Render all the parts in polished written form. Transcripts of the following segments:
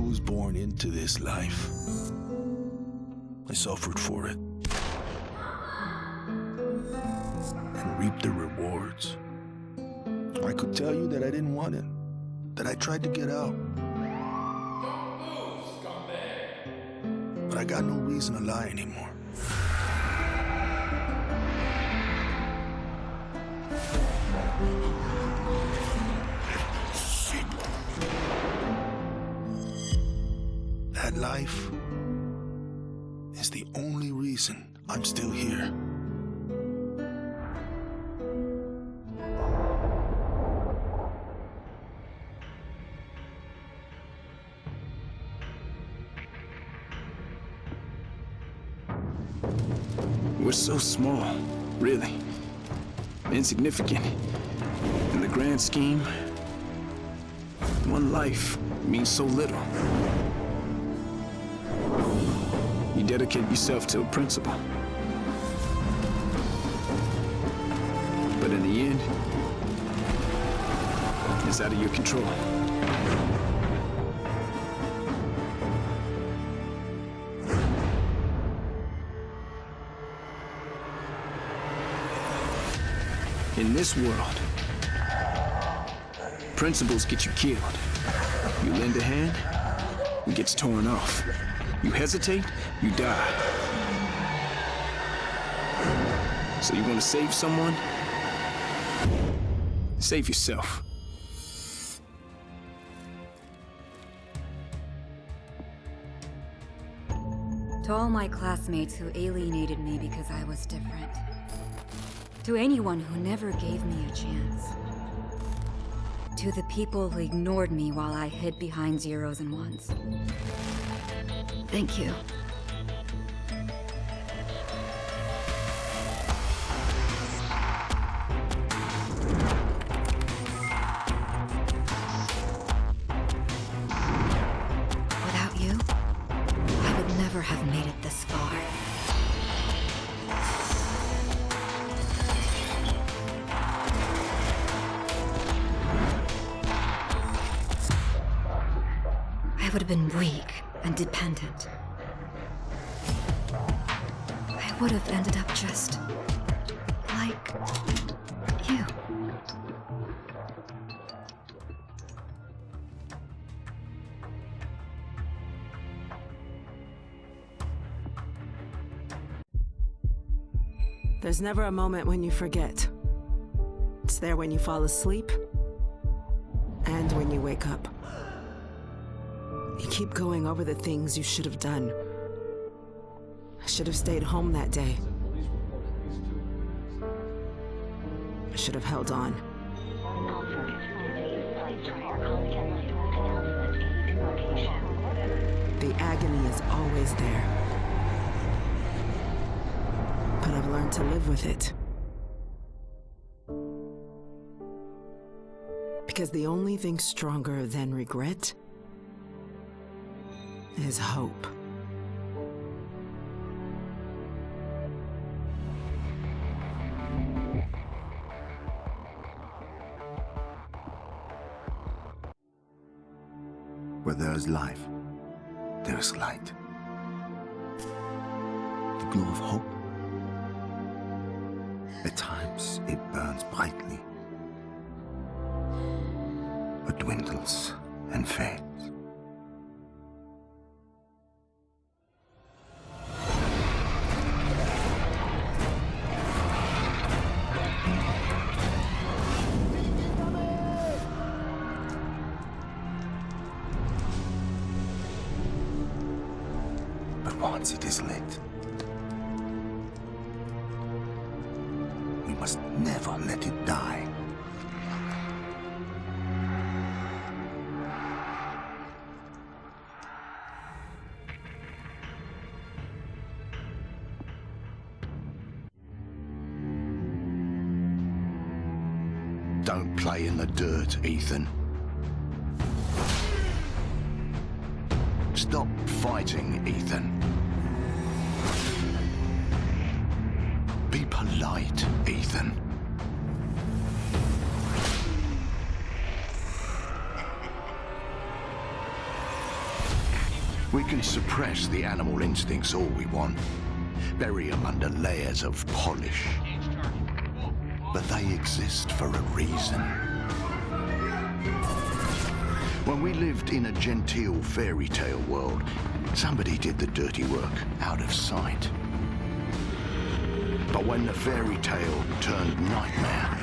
was born into this life. I suffered for it. And reaped the rewards. I could tell you that I didn't want it. That I tried to get out. Don't move, scumbag! But I got no reason to lie anymore. That life is the only reason I'm still here. We're so small, really. Insignificant. In the grand scheme, one life means so little. You dedicate yourself to a principle. But in the end, it's out of your control. In this world, principles get you killed. You lend a hand, it gets torn off. You hesitate, you die. So you want to save someone? Save yourself. To all my classmates who alienated me because I was different. To anyone who never gave me a chance. To the people who ignored me while I hid behind zeros and ones. Thank you. Without you, I would never have made it this far. I would have been weak and dependent. I would have ended up just like you. There's never a moment when you forget. It's there when you fall asleep and when you wake up. You keep going over the things you should have done. I should have stayed home that day. I should have held on. The agony is always there. But I've learned to live with it. Because the only thing stronger than regret is hope. Where there is life, there is light. The glow of hope. At times, it burns brightly, but dwindles and fades. Once it is lit, we must never let it die. Don't play in the dirt, Ethan. Stop fighting, Ethan. Be polite, Ethan. We can suppress the animal instincts all we want, bury them under layers of polish. But they exist for a reason. When we lived in a genteel fairy tale world, somebody did the dirty work out of sight. But when the fairy tale turned nightmare,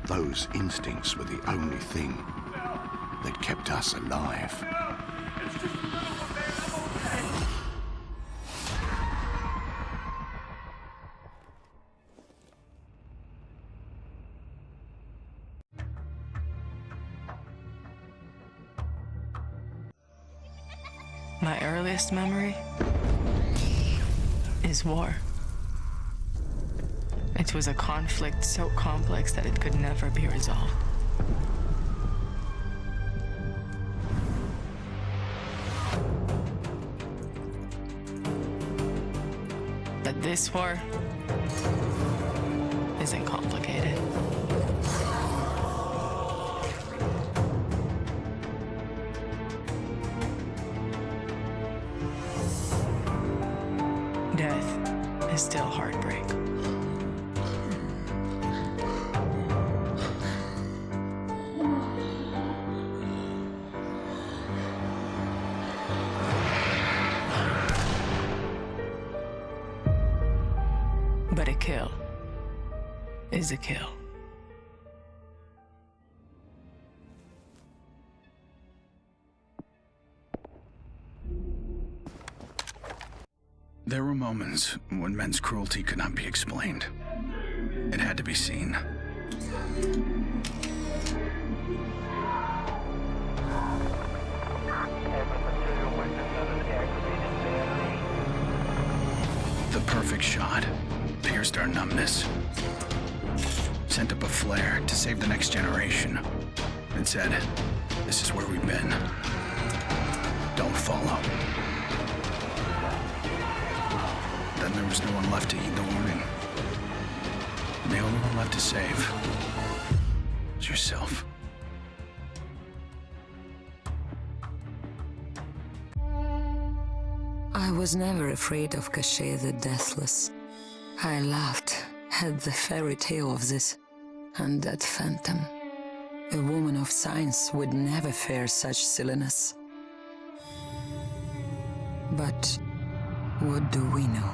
those instincts were the only thing that kept us alive. My earliest memory is war. It was a conflict so complex that it could never be resolved. But this war isn't complicated. Death is still heartbreak. But a kill is a kill. There were moments when men's cruelty could not be explained. It had to be seen. The perfect shot pierced our numbness, sent up a flare to save the next generation, and said, "This is where we've been. Don't follow." Then there was no one left to heed the warning. And the only one left to save was yourself. I was never afraid of Cachet the Deathless. I laughed at the fairy tale of this undead phantom. A woman of science would never fear such silliness. But what do we know?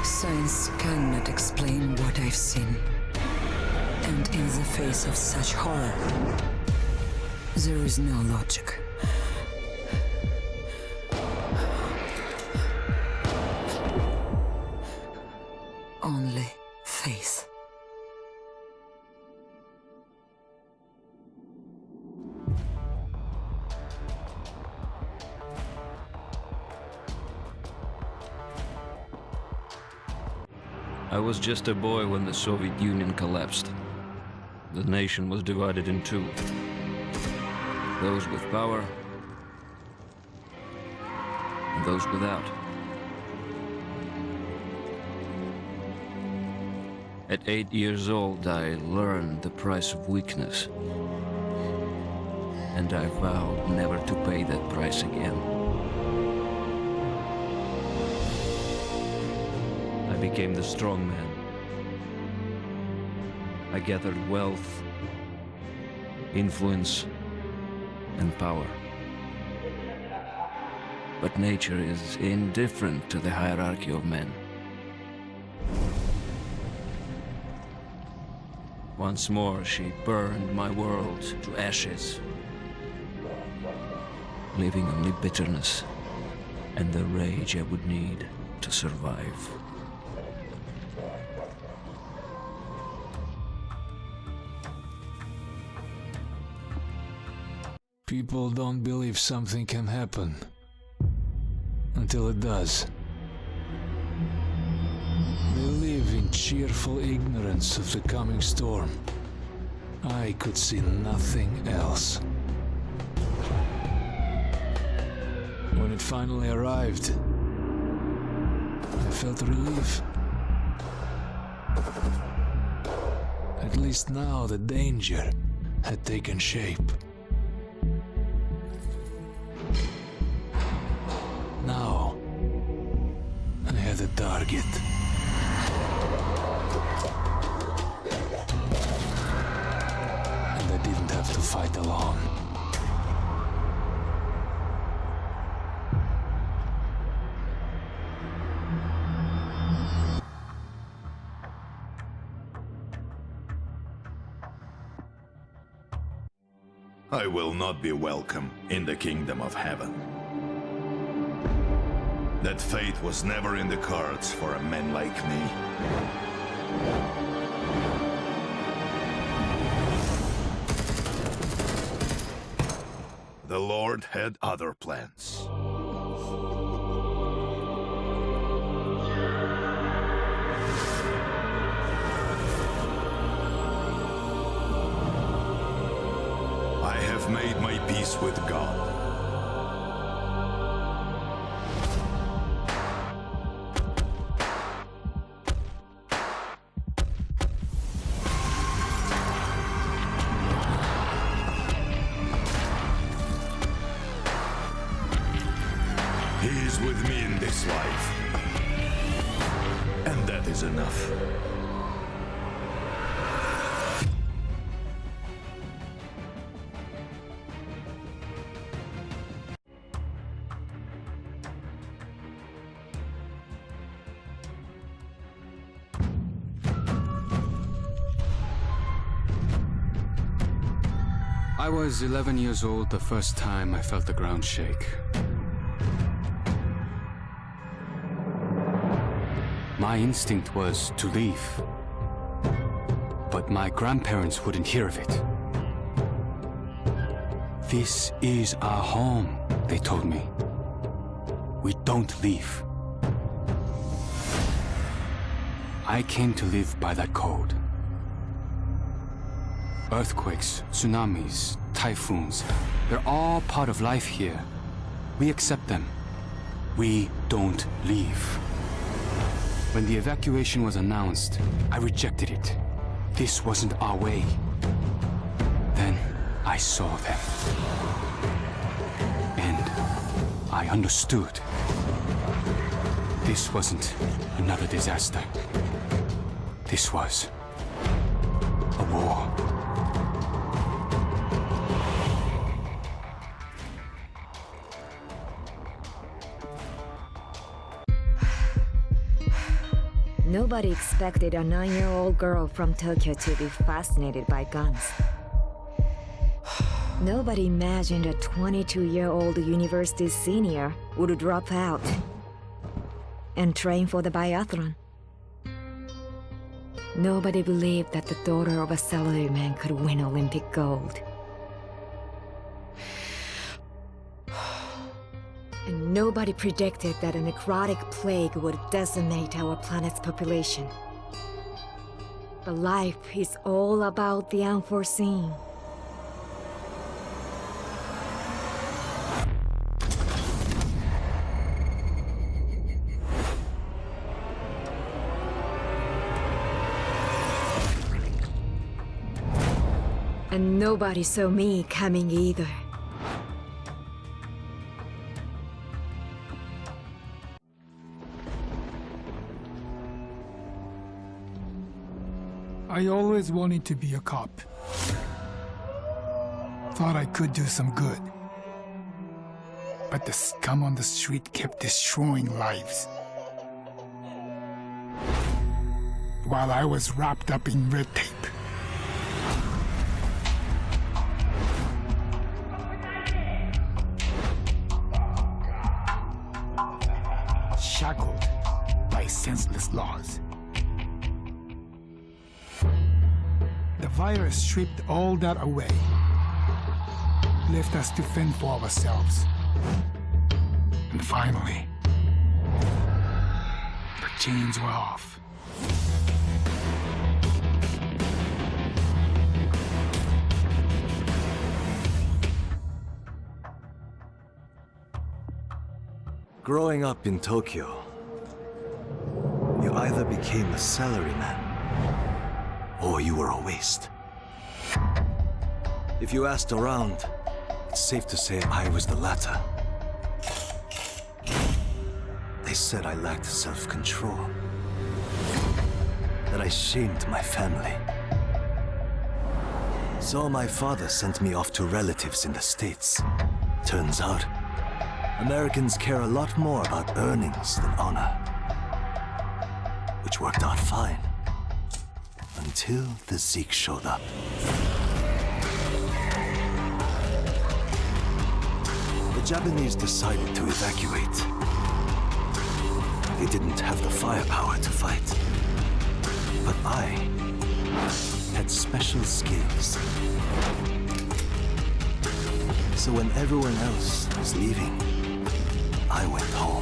Science cannot explain what I've seen. And in the face of such horror, there is no logic. Only faith. I was just a boy when the Soviet Union collapsed. The nation was divided in two. Those with power and those without. At 8 years old, I learned the price of weakness. And I vowed never to pay that price again. I became the strong man. I gathered wealth, influence, and power. But nature is indifferent to the hierarchy of men. Once more, she burned my world to ashes, leaving only bitterness and the rage I would need to survive. People don't believe something can happen until it does. They live in cheerful ignorance of the coming storm. I could see nothing else. When it finally arrived, I felt relief. At least now the danger had taken shape. Now, I had a target. And I didn't have to fight alone. I will not be welcome in the kingdom of heaven. That fate was never in the cards for a man like me. The Lord had other plans. I have made my peace with God. He is with me in this life. And that is enough. I was 11 years old the first time I felt the ground shake. My instinct was to leave, but my grandparents wouldn't hear of it. This is our home, they told me. We don't leave. I came to live by that code. Earthquakes, tsunamis, typhoons, they're all part of life here. We accept them. We don't leave. When the evacuation was announced, I rejected it. This wasn't our way. Then I saw them. And I understood. This wasn't another disaster. This was a war. Nobody expected a 9-year-old girl from Tokyo to be fascinated by guns. Nobody imagined a 22-year-old university senior would drop out and train for the biathlon. Nobody believed that the daughter of a salaryman could win Olympic gold. And nobody predicted that a necrotic plague would decimate our planet's population. But life is all about the unforeseen. And nobody saw me coming either. I always wanted to be a cop. Thought I could do some good. But the scum on the street kept destroying lives. While I was wrapped up in red tape. Shackled by senseless laws. The virus stripped all that away, left us to fend for ourselves. And finally, the chains were off. Growing up in Tokyo, you either became a salaryman or you were a waste. If you asked around, it's safe to say I was the latter. They said I lacked self-control, that I shamed my family. So my father sent me off to relatives in the States. Turns out, Americans care a lot more about earnings than honor. Which worked out fine. Until the Zeke showed up. The Japanese decided to evacuate. They didn't have the firepower to fight. But I had special skills. So when everyone else was leaving, I went home.